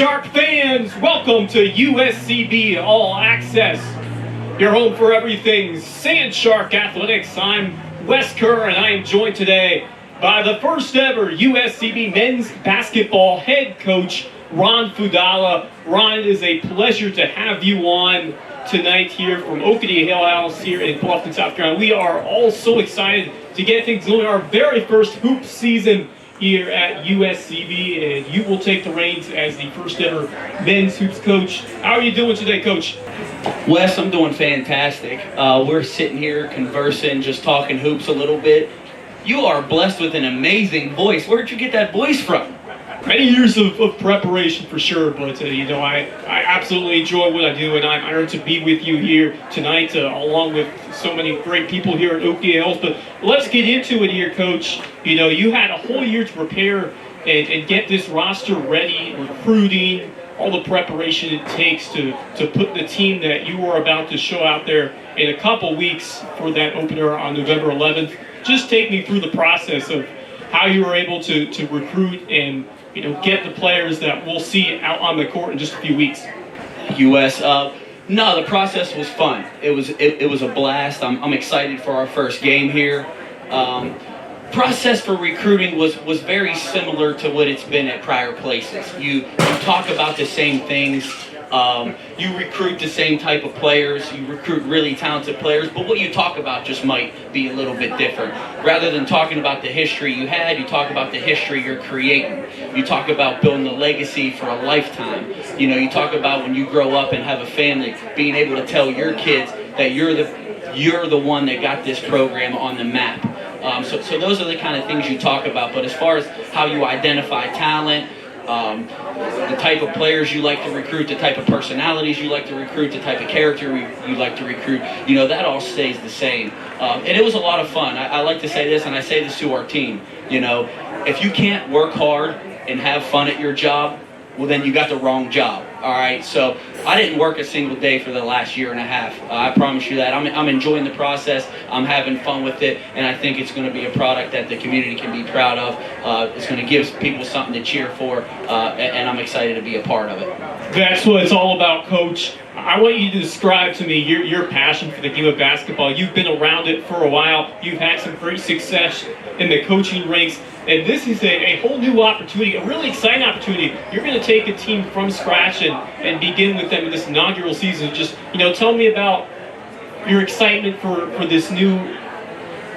Shark fans, welcome to USCB All Access, your home for everything Sand Shark Athletics. I'm Wes Kerr, and I am joined today by the first ever USCB men's basketball head coach, Ron Fudala. Ron, it is a pleasure to have you on tonight here from Okatie Ale House here in Bluffton, South Carolina. We are all so excited to get things going. Our very first hoop season here at USCB, and you will take the reins as the first ever men's hoops coach. How are you doing today, Coach? Wes, I'm doing fantastic. We're sitting here conversing, just talking hoops a little bit. You are blessed with an amazing voice. Where'd you get that voice from? Many years of preparation for sure, but I absolutely enjoy what I do, and I'm honored to be with you here tonight, along with so many great people here at Okatie Ale House. But let's get into it here, Coach. You had a whole year to prepare and get this roster ready, recruiting, all the preparation it takes to put the team that you were about to show out there in a couple weeks for that opener on November 11th. Just take me through the process of how you were able to recruit and get the players that we'll see out on the court in just a few weeks. US, no, the process was fun. It was a blast. I'm excited for our first game here. Process for recruiting was very similar to what it's been at prior places. You talk about the same things. You recruit the same type of players, you recruit really talented players, but what you talk about just might be a little bit different. Rather than talking about the history you had, you talk about the history you're creating. You talk about building a legacy for a lifetime. You talk about when you grow up and have a family, being able to tell your kids that you're the one that got this program on the map. So those are the kind of things you talk about, but as far as how you identify talent, the type of players you like to recruit, the type of personalities you like to recruit, the type of character you like to recruit, that all stays the same. And it was a lot of fun. I like to say this, and I say this to our team, if you can't work hard and have fun at your job, well, then you got the wrong job. All right, so I didn't work a single day for the last year and a half. I promise you that. I'm enjoying the process. I'm having fun with it, and I think it's going to be a product that the community can be proud of. It's going to give people something to cheer for, and I'm excited to be a part of it. That's what it's all about, Coach. I want you to describe to me your passion for the game of basketball. You've been around it for a while. You've had some great success in the coaching ranks. And this is a whole new opportunity, a really exciting opportunity. You're going to take a team from scratch and begin with them in this inaugural season. Just, tell me about your excitement for this new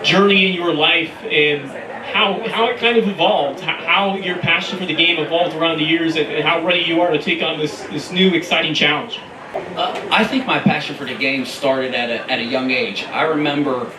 journey in your life and how it kind of evolved, how your passion for the game evolved around the years, and how ready you are to take on this new exciting challenge. I think my passion for the game started at a young age. I remember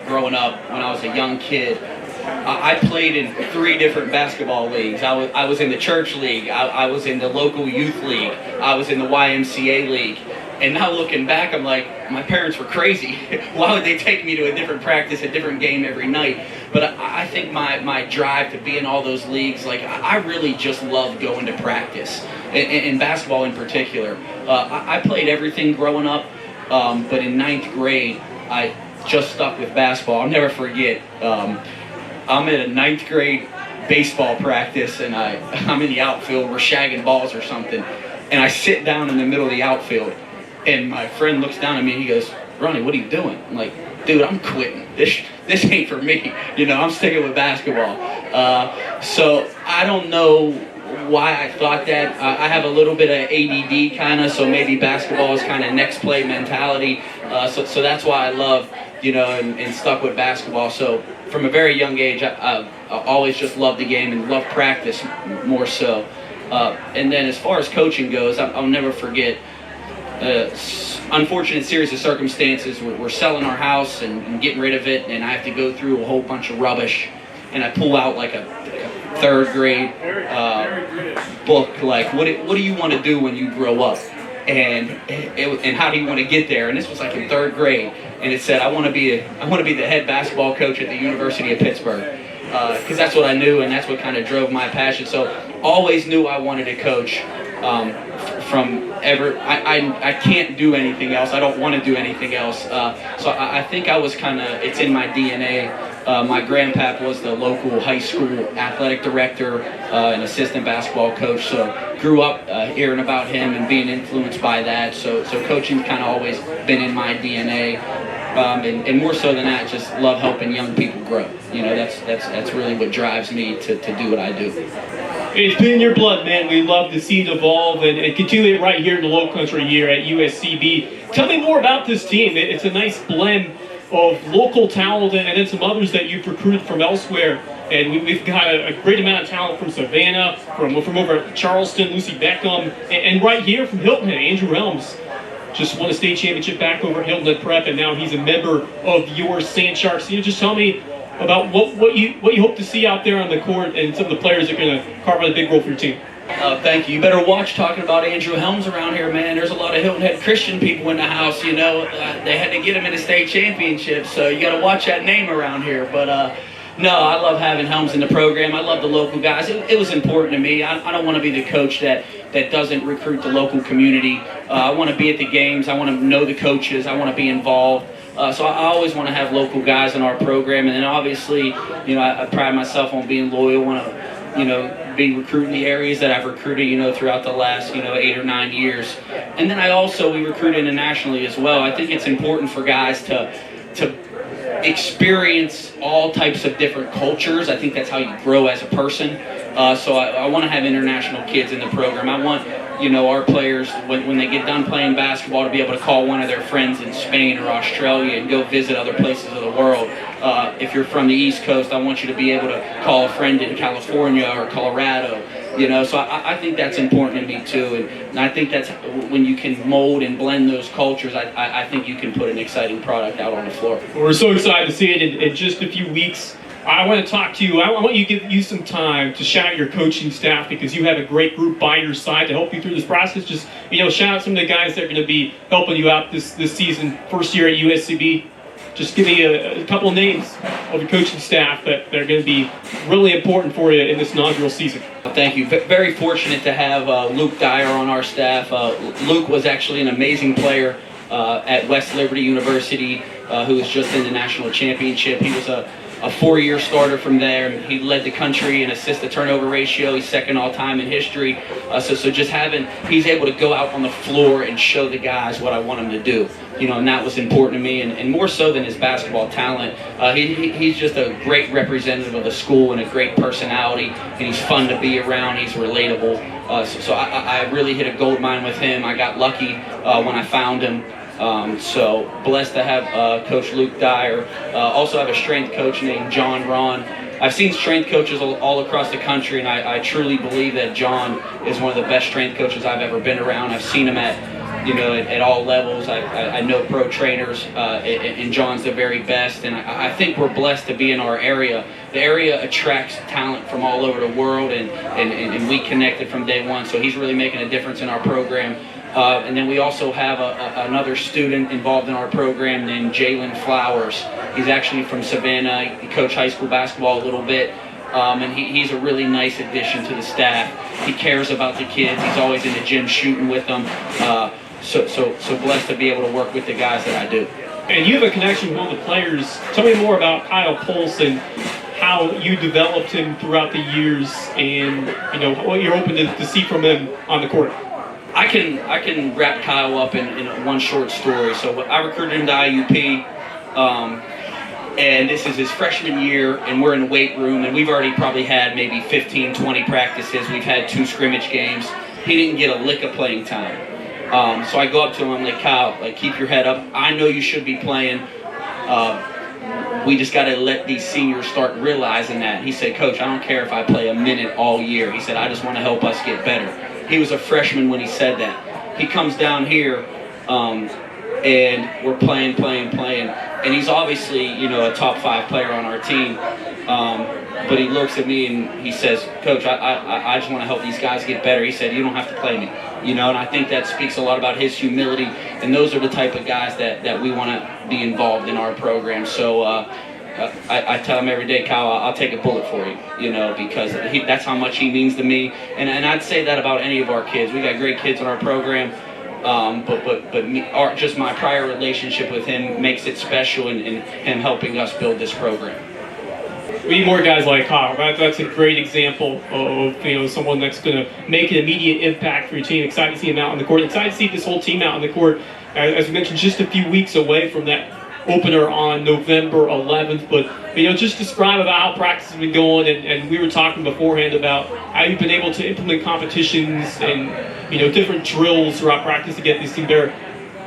growing up when I was a young kid. I played in 3 different basketball leagues. I was in the church league, I was in the local youth league, I was in the YMCA league. And now looking back, I'm like, my parents were crazy. Why would they take me to a different practice, a different game every night? But I think my drive to be in all those leagues, I really just loved going to practice, in basketball in particular. I played everything growing up, but in 9th grade, I just stuck with basketball. I'll never forget. I'm at a 9th grade baseball practice, and I'm in the outfield. We're shagging balls or something, and I sit down in the middle of the outfield, and my friend looks down at me and he goes, "Ronnie, what are you doing?" I'm like, "Dude, I'm quitting. This ain't for me. I'm sticking with basketball." So I don't know why I thought that. I have a little bit of ADD kind of, so maybe basketball is kind of next play mentality. So that's why I love, and stuck with basketball. So from a very young age, I always just loved the game and loved practice more so. And then as far as coaching goes, I'll never forget unfortunate series of circumstances. We're selling our house and getting rid of it, and I have to go through a whole bunch of rubbish, and I pull out like a 3rd grade book, like what do you want to do when you grow up, and how do you want to get there? And this was like in 3rd grade, and it said I want to be the head basketball coach at the University of Pittsburgh, because that's what I knew, and that's what kind of drove my passion. So always knew I wanted to coach. I can't do anything else. I don't want to do anything else. So I think I was it's in my DNA. My grandpap was the local high school athletic director and assistant basketball coach, so grew up hearing about him and being influenced by that. So coaching's kind of always been in my DNA, and more so than that, just love helping young people grow. You know, that's really what drives me to do what I do. It's been in your blood, man. We love to see it evolve and continue it right here in the Low Country here at USCB. Tell me more about this team. It's a nice blend of local talent and then some others that you've recruited from elsewhere. And we've got a great amount of talent from Savannah, from over at Charleston, Lucy Beckham, and right here from Hilton Head, Andrew Elms. Just won a state championship back over at Hilton Head Prep, and now he's a member of your Sand Sharks. Can you just tell me about what you hope to see out there on the court and some of the players that are going to carve out a big role for your team? Thank you. You better watch talking about Andrew Helms around here, man. There's a lot of Hilton Head Christian people in the house, you know. They had to get him in a state championship, so you got to watch that name around here. But no, I love having Helms in the program. I love the local guys. It was important to me. I don't want to be the coach that doesn't recruit the local community. I want to be at the games. I want to know the coaches. I want to be involved. So I always want to have local guys in our program. And then obviously, you know, I pride myself on being loyal. Want to, you know, be recruiting the areas that I've recruited, you know, throughout the last, 8 or 9 years. And then we recruit internationally as well. I think it's important for guys to experience all types of different cultures. I think that's how you grow as a person. So I want to have international kids in the program. I want, our players, when they get done playing basketball, to be able to call one of their friends in Spain or Australia and go visit other places of the world. If you're from the East Coast, I want you to be able to call a friend in California or Colorado. So I think that's important to me too, and I think that's when you can mold and blend those cultures. I think you can put an exciting product out on the floor. We're so excited to see it in just a few weeks. I want to talk to you. I want you to give you some time to shout out your coaching staff, because you have a great group by your side to help you through this process. Just shout out some of the guys that are going to be helping you out this season, first year at USCB. Just give me a couple of names of your coaching staff that are going to be really important for you in this inaugural season. Thank you. Very fortunate to have Luke Dyer on our staff. Luke was actually an amazing player at West Liberty University, who was just in the national championship. He was a 4-year starter from there. He led the country in assist-to-turnover ratio. He's second all-time in history. So just he's able to go out on the floor and show the guys what I want him to do. And that was important to me, and more so than his basketball talent. He's just a great representative of the school and a great personality, and he's fun to be around. He's relatable. So I really hit a gold mine with him. I got lucky when I found him. So blessed to have Coach Luke Dyer. Also have a strength coach named Ron. I've seen strength coaches all across the country, and I truly believe that John is one of the best strength coaches I've ever been around. I've seen him at all levels. I know pro trainers, and John's the very best, and I think we're blessed to be in our area. The area attracts talent from all over the world, and we connected from day one, so he's really making a difference in our program. And then we also have another student involved in our program named Jalen Flowers. He's actually from Savannah. He coached high school basketball a little bit. And he's a really nice addition to the staff. He cares about the kids. He's always in the gym shooting with them. So blessed to be able to work with the guys that I do. And you have a connection with one of the players. Tell me more about Kyle Polson, how you developed him throughout the years, and what you're hoping to see from him on the court. I can wrap Kyle up in one short story. So I recruited him to IUP, and this is his freshman year, and we're in the weight room, and we've already probably had maybe 15, 20 practices. We've had 2 scrimmage games. He didn't get a lick of playing time. So I go up to him, I'm like, Kyle, keep your head up. I know you should be playing. We just got to let these seniors start realizing that. He said, Coach, I don't care if I play a minute all year. He said, I just want to help us get better. He was a freshman when he said that. He comes down here, and we're playing, and he's obviously, a top 5 player on our team. But he looks at me and he says, Coach, I just want to help these guys get better. He said, you don't have to play me, and I think that speaks a lot about his humility. And those are the type of guys that we want to be involved in our program. So I tell him every day, Kyle, I'll take a bullet for you, because that's how much he means to me. And I'd say that about any of our kids. We got great kids in our program, just my prior relationship with him makes it special, in him helping us build this program. We need more guys like Kyle. That's a great example of someone that's going to make an immediate impact for your team. Excited to see him out on the court. Excited to see this whole team out on the court. As we mentioned, just a few weeks away from that opener on November 11th. But just describe about how practice has been going. And we were talking beforehand about how you've been able to implement competitions and different drills throughout practice to get this team better.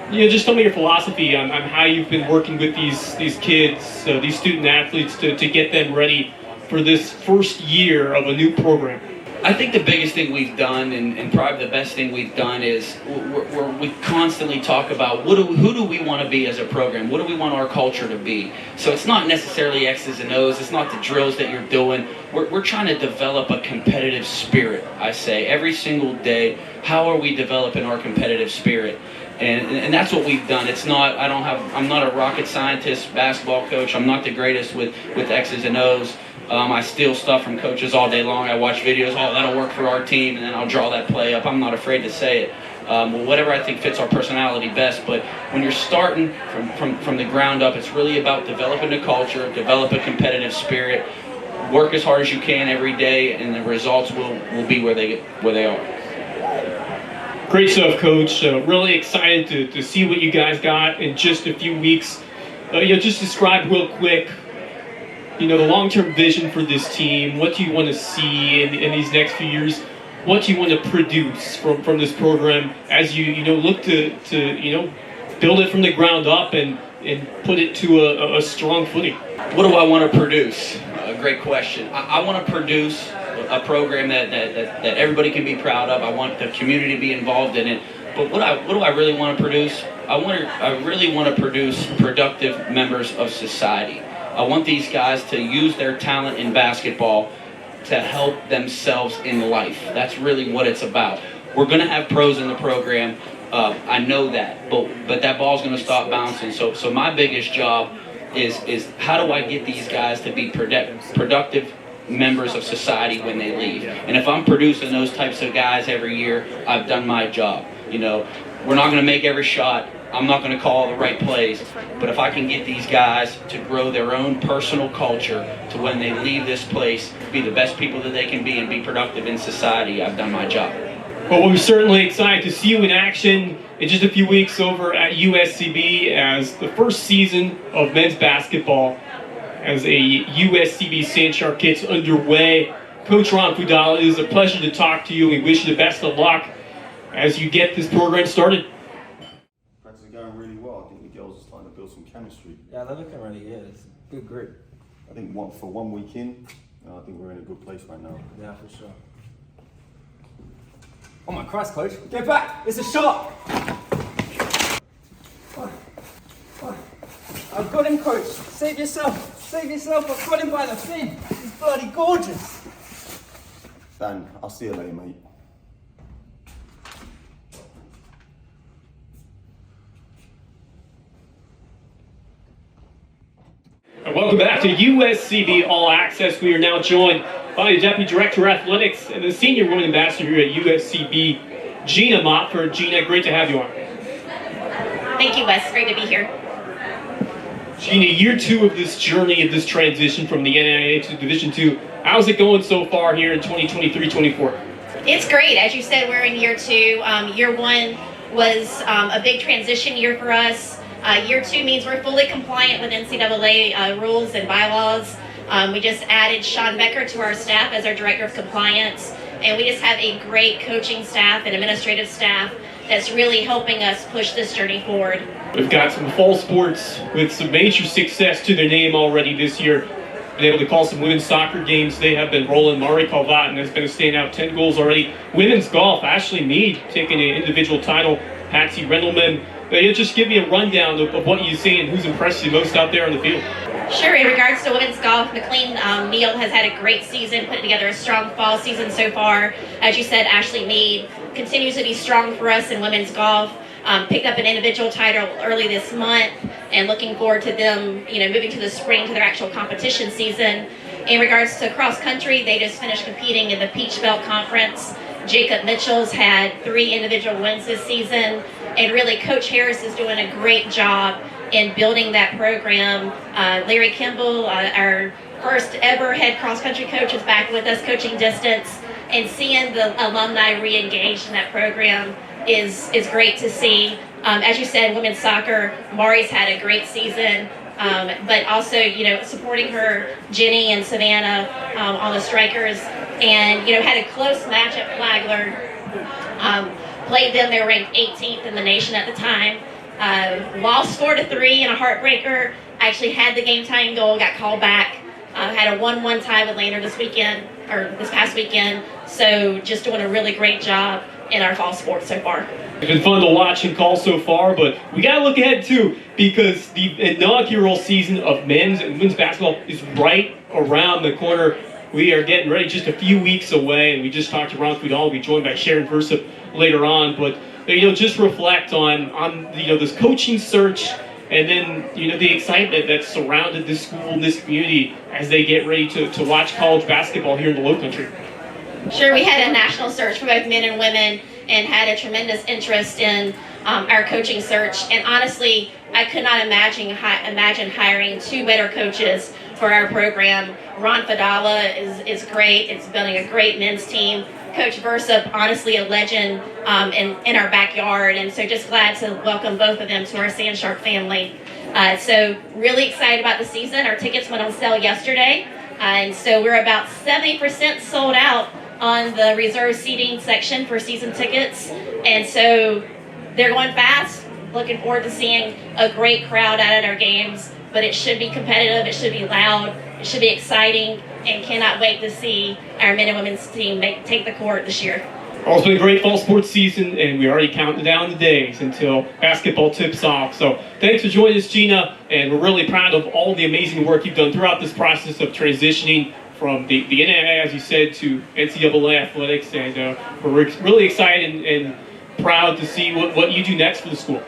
Just tell me your philosophy on how you've been working with these kids, these student athletes, to get them ready for this first year of a new program. I think the biggest thing we've done, and probably the best thing we've done, is we constantly talk about who do we want to be as a program? What do we want our culture to be? So it's not necessarily X's and O's. It's not the drills that you're doing. We're trying to develop a competitive spirit, I say, every single day. How are we developing our competitive spirit? And that's what we've done. I'm not a rocket scientist, basketball coach. I'm not the greatest with X's and O's. I steal stuff from coaches all day long. I watch videos, that'll work for our team, and then I'll draw that play up. I'm not afraid to say it. Whatever I think fits our personality best. But when you're starting from the ground up, it's really about developing a culture, develop a competitive spirit, work as hard as you can every day, and the results will be where they are. Great stuff, Coach. Really excited to see what you guys got in just a few weeks. Just describe real quick, the long-term vision for this team. What do you want to see in these next few years? What do you want to produce from this program as you look to build it from the ground up and put it to a strong footing? What do I want to produce? Great question. I want to produce a program that everybody can be proud of. I want the community to be involved in it. But what do I really want to produce? I really want to produce productive members of society. I want these guys to use their talent in basketball to help themselves in life. That's really what it's about. We're going to have pros in the program. I know that, but that ball's going to stop bouncing. So my biggest job is how do I get these guys to be productive members of society when they leave? And if I'm producing those types of guys every year, I've done my job. We're not going to make every shot. I'm not going to call the right plays. But if I can get these guys to grow their own personal culture to when they leave this place, be the best people that they can be and be productive in society, I've done my job. Well, we're certainly excited to see you in action in just a few weeks over at USCB as the first season of men's basketball as a USCB St. Charles gets underway. Coach Ron Fudala, it is a pleasure to talk to you. We wish you the best of luck as you get this program started. Practice is going really well. I think the girls are starting to build some chemistry. Yeah, they're looking really good. It's a good group. I think for 1 week in, I think we're in a good place right now. Yeah, for sure. Oh my Christ, Coach. Get back! It's a shot! I've got him, Coach. Save yourself. Save yourself. I've got him by the fin. He's bloody gorgeous. Dan, I'll see you later, mate. And welcome back to USCB All Access. We are now joined by the Deputy Director of Athletics and the Senior Women Ambassador here at USCB, Genia Montford. Genia, great to have you on. Thank you, Wes. Great to be here. Genia, year 2 of this journey, of this transition from the NAIA to Division II. How's it going so far here in 2023-24? It's great. As you said, we're in year 2. Year 1 was a big transition year for us. Year 2 means we're fully compliant with NCAA rules and bylaws. We just added Sean Becker to our staff as our Director of Compliance, and we just have a great coaching staff and administrative staff that's really helping us push this journey forward. We've got some fall sports with some major success to their name already this year. Been able to call some women's soccer games. They have been rolling. Mari Calvatin has been a standout, 10 goals already. Women's golf, Ashley Mead taking an individual title. Patsy Rendelman. Just give me a rundown of what you see and who's impressed you most out there on the field. Sure. In regards to women's golf, McLean Neal has had a great season, putting together a strong fall season so far. As you said, Ashley Mead continues to be strong for us in women's golf. Picked up an individual title early this month, and looking forward to them, moving to the spring to their actual competition season. In regards to cross country, they just finished competing in the Peach Belt Conference. Jacob Mitchell's had 3 individual wins this season, and really Coach Harris is doing a great job in building that program. Larry Kimball, our first ever head cross-country coach is back with us coaching distance, and seeing the alumni re-engaged in that program is great to see. As you said, women's soccer, Mari's had a great season, but also, supporting her, Jenny and Savannah on the strikers, and, had a close match at Flagler. Played them, they were ranked 18th in the nation at the time. Lost 4-3 in a heartbreaker. Actually had the game tying goal, got called back. Had a 1-1 tie with Lander this past weekend. So just doing a really great job in our fall sports so far. It's been fun to watch and call so far, but we got to look ahead too, because the inaugural season of men's and women's basketball is right around the corner. We are getting ready, just a few weeks away, and we just talked to Ron Fudala. We'll be joined by Sharon Versyp later on, but just reflect on this coaching search, and then the excitement that surrounded this school and this community as they get ready to watch college basketball here in the Lowcountry. Sure, we had a national search for both men and women, and had a tremendous interest in our coaching search. And honestly, I could not imagine hiring two better coaches for our program. Ron Fudala is great. It's building a great men's team. Coach Versyp, honestly a legend in our backyard, and so just glad to welcome both of them to our Sand Shark family. So really excited about the season. Our tickets went on sale yesterday, and so we're about 70% sold out on the reserve seating section for season tickets, and so they're going fast. Looking forward to seeing a great crowd out at our games, but it should be competitive, it should be loud, it should be exciting, and cannot wait to see our men and women's team take the court this year. It's been a great fall sports season, and we're already counting down the days until basketball tips off. So thanks for joining us, Gina, and we're really proud of all the amazing work you've done throughout this process of transitioning from the NAIA, as you said, to NCAA athletics, and we're really excited and proud to see what you do next for the school.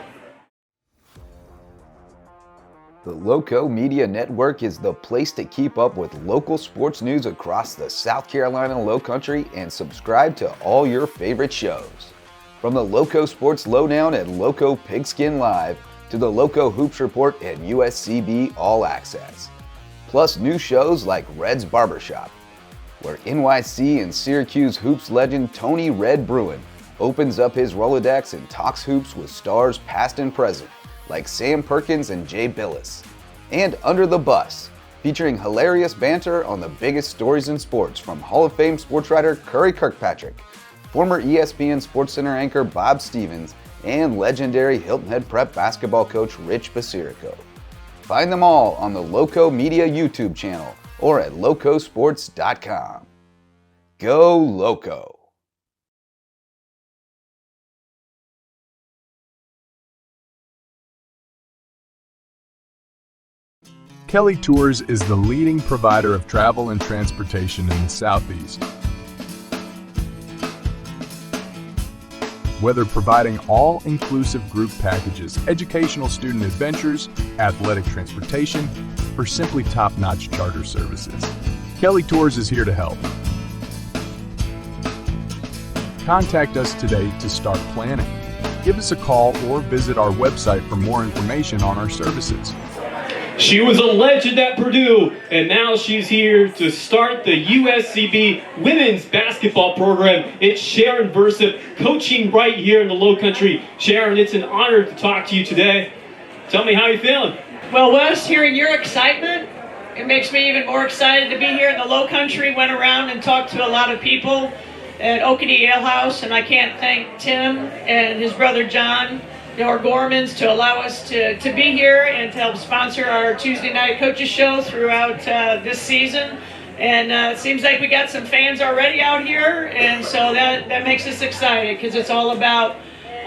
The Lowco Media Network is the place to keep up with local sports news across the South Carolina Lowcountry and subscribe to all your favorite shows. From the Lowco Sports Lowdown at Lowco Pigskin Live to the Lowco Hoops Report at USCB All Access. Plus new shows like Red's Barbershop, where NYC and Syracuse hoops legend Tony Red Bruin opens up his Rolodex and talks hoops with stars past and present, like Sam Perkins and Jay Billis. And Under the Bus, featuring hilarious banter on the biggest stories in sports from Hall of Fame sports writer Curry Kirkpatrick, former ESPN SportsCenter anchor Bob Stevens, and legendary Hilton Head Prep basketball coach Rich Basirico. Find them all on the Lowco Media YouTube channel or at lowcosports.com. Go Lowco! Kelly Tours is the leading provider of travel and transportation in the Southeast. Whether providing all-inclusive group packages, educational student adventures, athletic transportation, or simply top-notch charter services, Kelly Tours is here to help. Contact us today to start planning. Give us a call or visit our website for more information on our services. She was a legend at Purdue, and now she's here to start the USCB women's basketball program. It's Sharon Versyp, coaching right here in the Lowcountry. Sharon, it's an honor to talk to you today. Tell me how you're feeling. Well, Wes, hearing your excitement, it makes me even more excited to be here in the Lowcountry. Went around and talked to a lot of people at Okatie Ale House, and I can't thank Tim and his brother John, our Gormans, to allow us to be here and to help sponsor our Tuesday night coaches show throughout this season. And it seems like we got some fans already out here, and so that makes us excited, because it's all about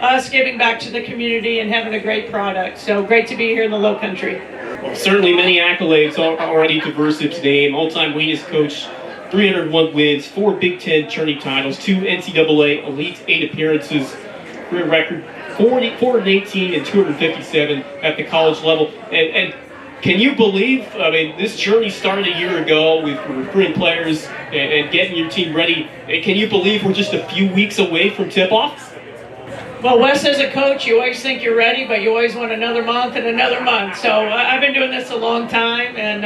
us giving back to the community and having a great product. So great to be here in the Lowcountry. Well, certainly many accolades already to Versyp's name. All-time winningest coach, 301 wins, 4 Big Ten tourney titles, 2 NCAA Elite 8 appearances, career record 418 and 257 at the college level. And can you believe, I mean, this journey started a year ago with recruiting players and getting your team ready. And can you believe we're just a few weeks away from tip-off? Well, Wes, as a coach, you always think you're ready, but you always want another month and another month. So I've been doing this a long time, and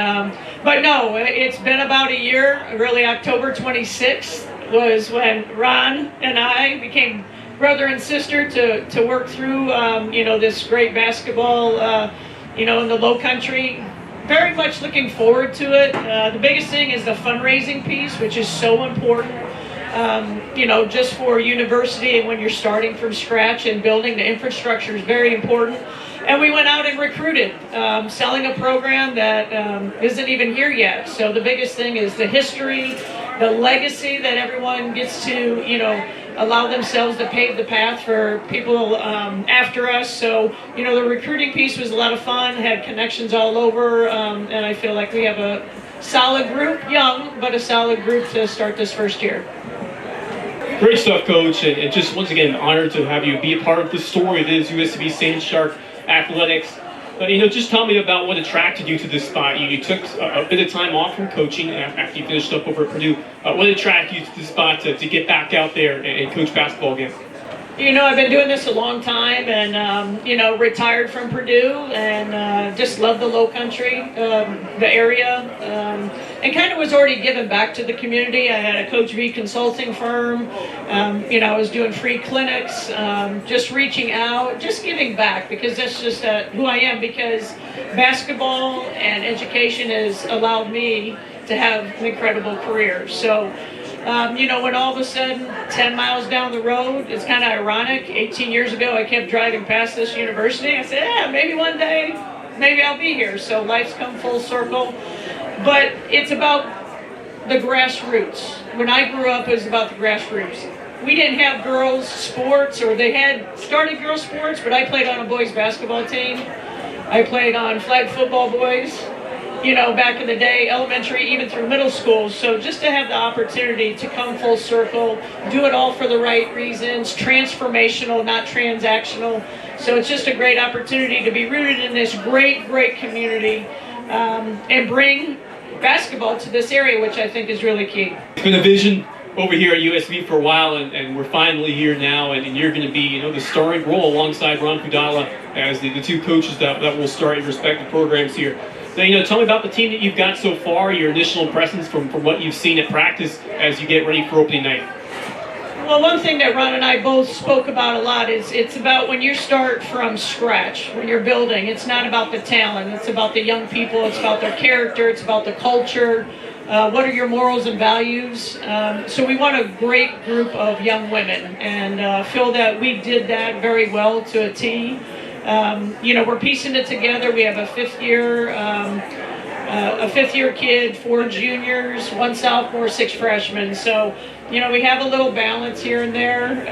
but no, it's been about a year. Really, October 26th was when Ron and I became brother and sister to work through, this great basketball, in the Low Country. Very much looking forward to it. The biggest thing is the fundraising piece, which is so important. Just for university and when you're starting from scratch and building the infrastructure is very important. And we went out and recruited, selling a program that isn't even here yet. So the biggest thing is the history, the legacy that everyone gets to, allow themselves to pave the path for people after us. So, the recruiting piece was a lot of fun, had connections all over, and I feel like we have a solid group, young, but a solid group to start this first year. Great stuff, Coach, and just once again, honored to have you be a part of the story that is USCB Sand Shark Athletics. Just tell me about what attracted you to this spot. You took a bit of time off from coaching after you finished up over at Purdue. What attracted you to this spot to get back out there and coach basketball again? I've been doing this a long time and, retired from Purdue and just love the Low Country, the area, and kind of was already giving back to the community. I had a Coach V consulting firm. I was doing free clinics, just reaching out, just giving back because that's just who I am, because basketball and education has allowed me to have an incredible career. So, when all of a sudden 10 miles down the road, it's kind of ironic. 18 years ago, I kept driving past this university. I said, maybe one day, maybe I'll be here. So life's come full circle. But it's about the grassroots. When I grew up, it was about the grassroots. We didn't have girls' sports, or they had started girls' sports, but I played on a boys' basketball team. I played on flag football boys. Back in the day, elementary, even through middle school. So just to have the opportunity to come full circle, do it all for the right reasons, transformational, not transactional. So it's just a great opportunity to be rooted in this great, great community and bring basketball to this area, which I think is really key. It's been a vision over here at USCB for a while, and we're finally here now, and you're going to be, the starring role alongside Ron Fudala as the two coaches that will start your respective programs here. So, tell me about the team that you've got so far, your initial impressions from what you've seen at practice as you get ready for opening night. Well, one thing that Ron and I both spoke about a lot is it's about when you start from scratch, when you're building, it's not about the talent, it's about the young people, it's about their character, it's about the culture, what are your morals and values. So we want a great group of young women, and feel that we did that very well to a T. We're piecing it together. We have a fifth year kid, 4 juniors, 1 sophomore, 6 freshmen. So, we have a little balance here and there,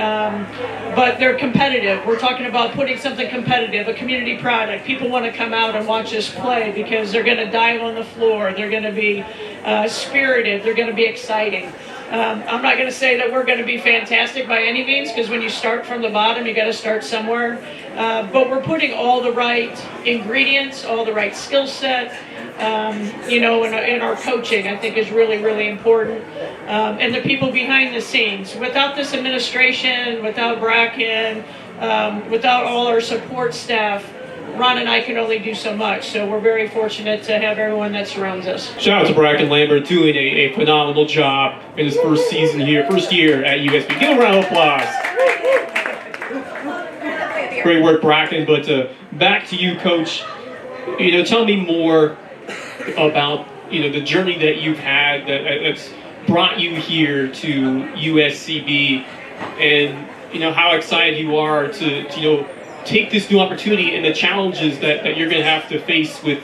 but they're competitive. We're talking about putting something competitive, a community product. People want to come out and watch us play because they're going to dive on the floor. They're going to be spirited. They're going to be exciting. I'm not going to say that we're going to be fantastic by any means, because when you start from the bottom, you got to start somewhere. But we're putting all the right ingredients, all the right skill set, in our coaching, I think is really, really important. And the people behind the scenes. Without this administration, without Bracken, without all our support staff, Ron and I can only do so much, so we're very fortunate to have everyone that surrounds us. Shout out to Bracken Lambert doing a phenomenal job in his first year at USB. Give him a round of applause. Great work, Bracken. But back to you, Coach. Tell me more about the journey that you've had that's brought you here to USCB, and how excited you are to take this new opportunity and the challenges that you're going to have to face with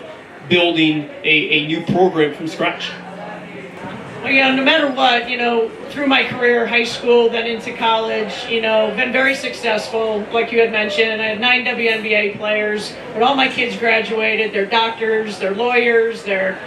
building a new program from scratch. Well, no matter what, through my career, high school, then into college, been very successful. Like you had mentioned, I had 9 WNBA players, but all my kids graduated. They're doctors, they're lawyers, they're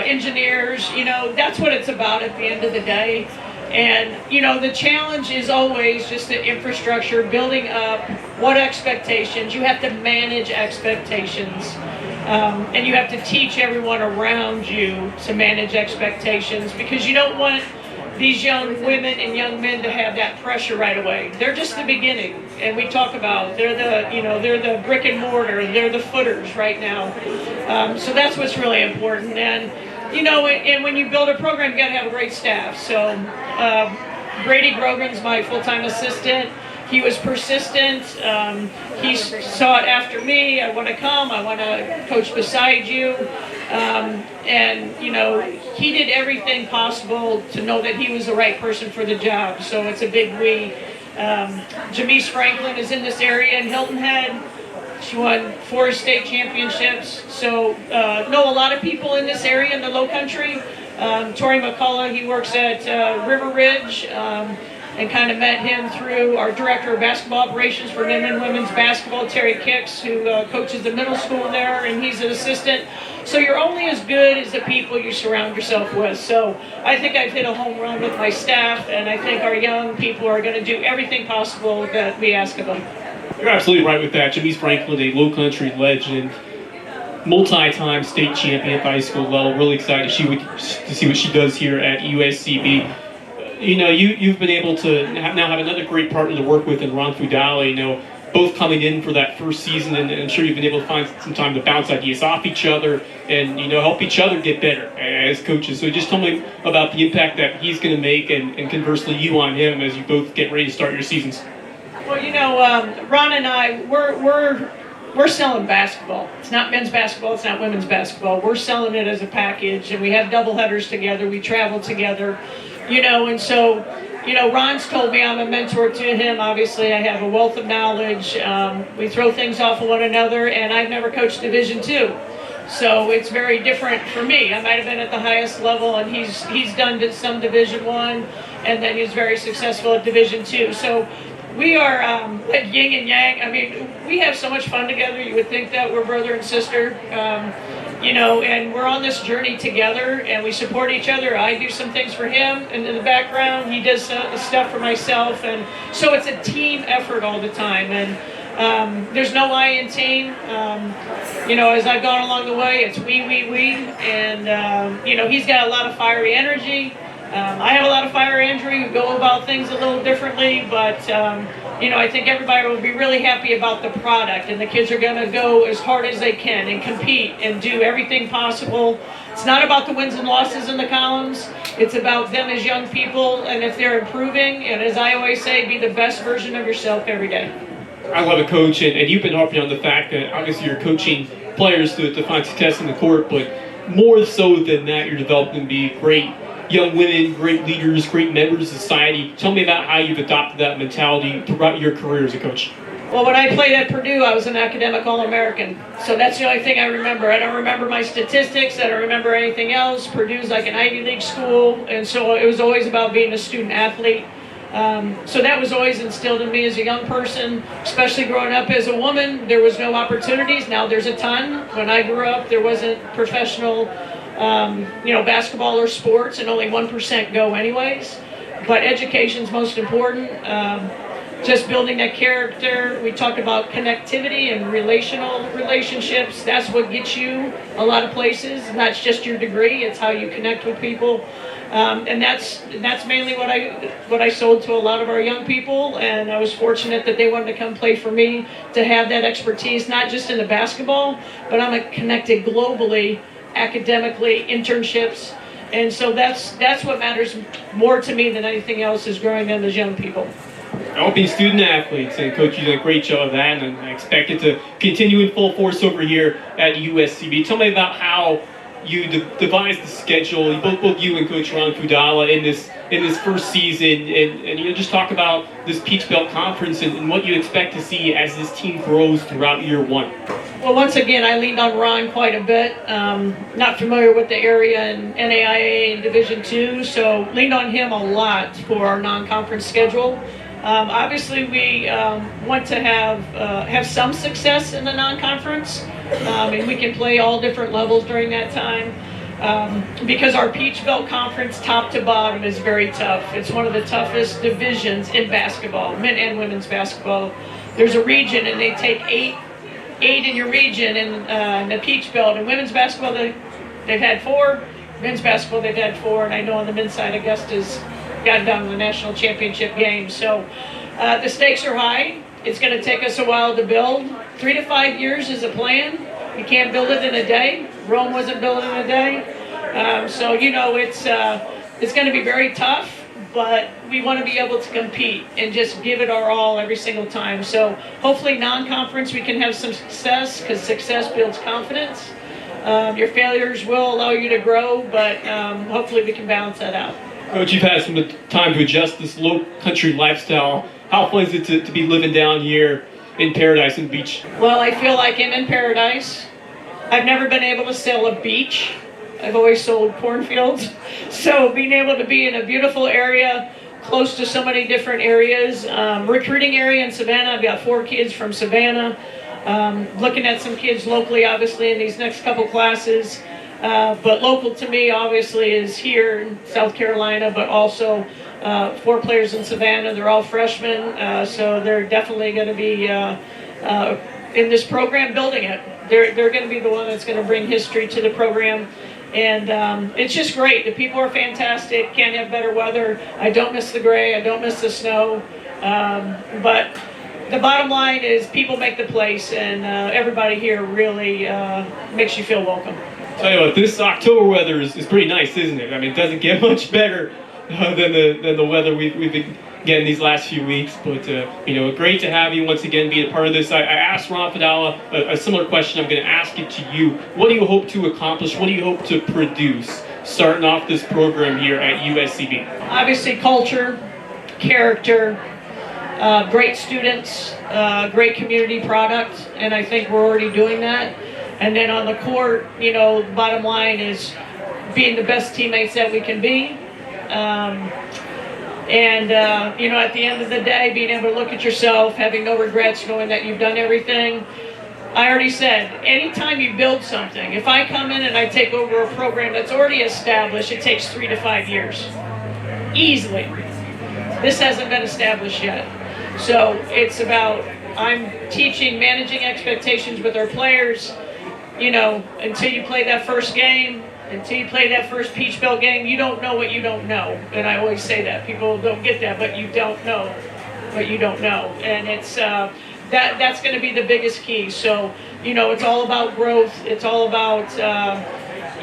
engineers. That's what it's about at the end of the day. And, the challenge is always just the infrastructure, building up what expectations. You have to manage expectations. And you have to teach everyone around you to manage expectations, because you don't want these young women and young men to have that pressure right away. They're just the beginning, and we talk about they're the brick and mortar, they're the footers right now. So that's what's really important. And and when you build a program, you got to have a great staff. So Brady Grogan's my full-time assistant. He was persistent. He sought after me. I want to come. I want to coach beside you. And he did everything possible to know that he was the right person for the job. So it's a big we. Jamise Franklin is in this area in Hilton Head. She won 4 state championships. So know a lot of people in this area in the Low Country. Tori McCullough, he works at River Ridge. And kind of met him through our director of basketball operations for men and women's basketball, Terry Kicks, who coaches the middle school there, and he's an assistant. So you're only as good as the people you surround yourself with. So I think I've hit a home run with my staff, and I think our young people are going to do everything possible that we ask of them. You're absolutely right with that. Jamise Franklin, a Low Country legend, multi-time state champion at the high school level. Really excited to see what she does here at USCB. You've been able to now have another great partner to work with in Ron Fudala, both coming in for that first season, and I'm sure you've been able to find some time to bounce ideas off each other and, help each other get better as coaches. So just tell me about the impact that he's going to make and conversely you on him as you both get ready to start your seasons. Well, Ron and I, we're selling basketball. It's not men's basketball, it's not women's basketball. We're selling it as a package, and we have doubleheaders together, we travel together. And so, Ron's told me I'm a mentor to him. Obviously, I have a wealth of knowledge. We throw things off of one another, and I've never coached Division II. So it's very different for me. I might have been at the highest level, and he's done some Division I, and then he's very successful at Division II. So we are like yin and yang. I mean, we have so much fun together. You would think that we're brother and sister. And we're on this journey together, and we support each other. I do some things for him, and in the background, he does stuff for myself, and so it's a team effort all the time. And there's no I in team. As I've gone along the way, it's we, and he's got a lot of fiery energy. I have a lot of fiery energy. We go about things a little differently, but I think everybody will be really happy about the product, and the kids are going to go as hard as they can and compete and do everything possible. It's not about the wins and losses in the columns. It's about them as young people, and if they're improving, and as I always say, be the best version of yourself every day. I love it, Coach, and you've been harping on the fact that obviously you're coaching players to find success in the court, but more so than that, you're developing them to be great young women, great leaders, great members of society. Tell me about how you've adopted that mentality throughout your career as a coach. Well, when I played at Purdue, I was an academic All-American. So that's the only thing I remember. I don't remember my statistics. I don't remember anything else. Purdue's like an Ivy League school, and so it was always about being a student athlete. So that was always instilled in me as a young person, especially growing up as a woman. There was no opportunities. Now there's a ton. When I grew up, there wasn't professional basketball or sports, and only 1% go anyways. But education's most important. Just building that character. We talk about connectivity and relational relationships. That's what gets you a lot of places. Not just your degree, it's how you connect with people. And that's mainly what I sold to a lot of our young people, and I was fortunate that they wanted to come play for me, to have that expertise, not just in the basketball, but I'm connected globally, academically, internships, and so that's what matters more to me than anything else, is growing them as young people. All being student athletes, and Coach, you did a great job of that, and I expect it to continue in full force over here at USCB. Tell me about how you devised the schedule, both you and Coach Ron Fudala, in this first season, and just talk about this Peach Belt Conference and what you expect to see as this team grows throughout year one. Well, once again, I leaned on Ron quite a bit. Not familiar with the area in NAIA and Division II, so leaned on him a lot for our non-conference schedule. Obviously, we want to have some success in the non-conference, and we can play all different levels during that time, because our Peach Belt Conference, top to bottom, is very tough. It's one of the toughest divisions in basketball, men and women's basketball. There's a region, and they take eight in your region, in the Peach Belt. And women's basketball, they've had 4. Men's basketball, they've had 4, and I know on the men's side, Augusta's gotten down to the national championship game. So the stakes are high. It's going to take us a while to build. 3 to 5 years is a plan. You can't build it in a day. Rome wasn't built in a day. So, you know, it's going to be very tough, but we want to be able to compete and just give it our all every single time. So hopefully non-conference we can have some success, because success builds confidence. Your failures will allow you to grow, but hopefully we can balance that out. Coach, you've had some time to adjust this low country lifestyle. How fun is it to be living down here in Paradise and Beach? Well, I feel like I'm in paradise. I've never been able to sail a beach. I've always sold cornfields. So being able to be in a beautiful area, close to so many different areas. Recruiting area in Savannah, I've got 4 kids from Savannah. Looking at some kids locally, obviously, in these next couple classes. But local to me, obviously, is here in South Carolina, but also 4 players in Savannah. They're all freshmen, so they're definitely going to be in this program building it. They're going to be the one that's going to bring history to the program. And it's just great. The people are fantastic. Can't have better weather. I don't miss the gray. I don't miss the snow. But the bottom line is people make the place, and everybody here really makes you feel welcome. Tell you what, this October weather is pretty nice, isn't it? I mean, it doesn't get much better than the weather we've been getting these last few weeks. But you know, great to have you once again be a part of this. I asked Ron Fudala a similar question. I'm going to ask it to you. What do you hope to accomplish? What do you hope to produce starting off this program here at USCB? Obviously, culture, character, great students, great community product, and I think we're already doing that. And then on the court, you know, the bottom line is being the best teammates that we can be. You know, at the end of the day, being able to look at yourself, having no regrets, knowing that you've done everything. I already said, anytime you build something, if I come in and I take over a program that's already established, it takes 3 to 5 years. Easily. This hasn't been established yet. So it's about, I'm teaching, managing expectations with our players. You know, until you play that first game, until you play that first Peach Belt game, you don't know what you don't know. And I always say that. People don't get that, but you don't know what you don't know. And it's that's going to be the biggest key. So, you know, it's all about growth. It's all about,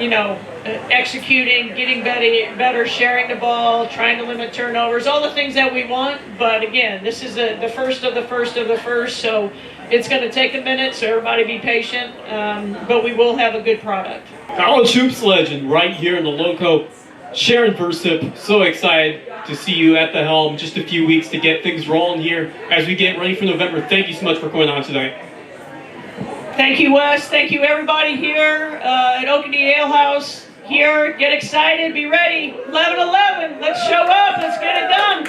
you know, executing, getting better, sharing the ball, trying to limit turnovers, all the things that we want. But again, this is the first of the first of the first. So it's going to take a minute, so everybody be patient. But we will have a good product. College hoops legend right here in the Lowco, Sharon Versyp. So excited to see you at the helm. Just a few weeks to get things rolling here as we get ready for November. Thank you so much for coming on tonight. Thank you, Wes. Thank you, everybody here at Okatie Ale House. Here, get excited, be ready. 11-11. Let's show up. Let's get it done.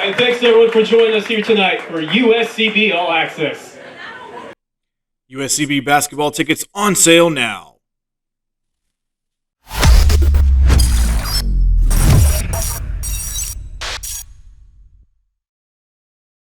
And thanks everyone for joining us here tonight for USCB All Access. USCB basketball tickets on sale now.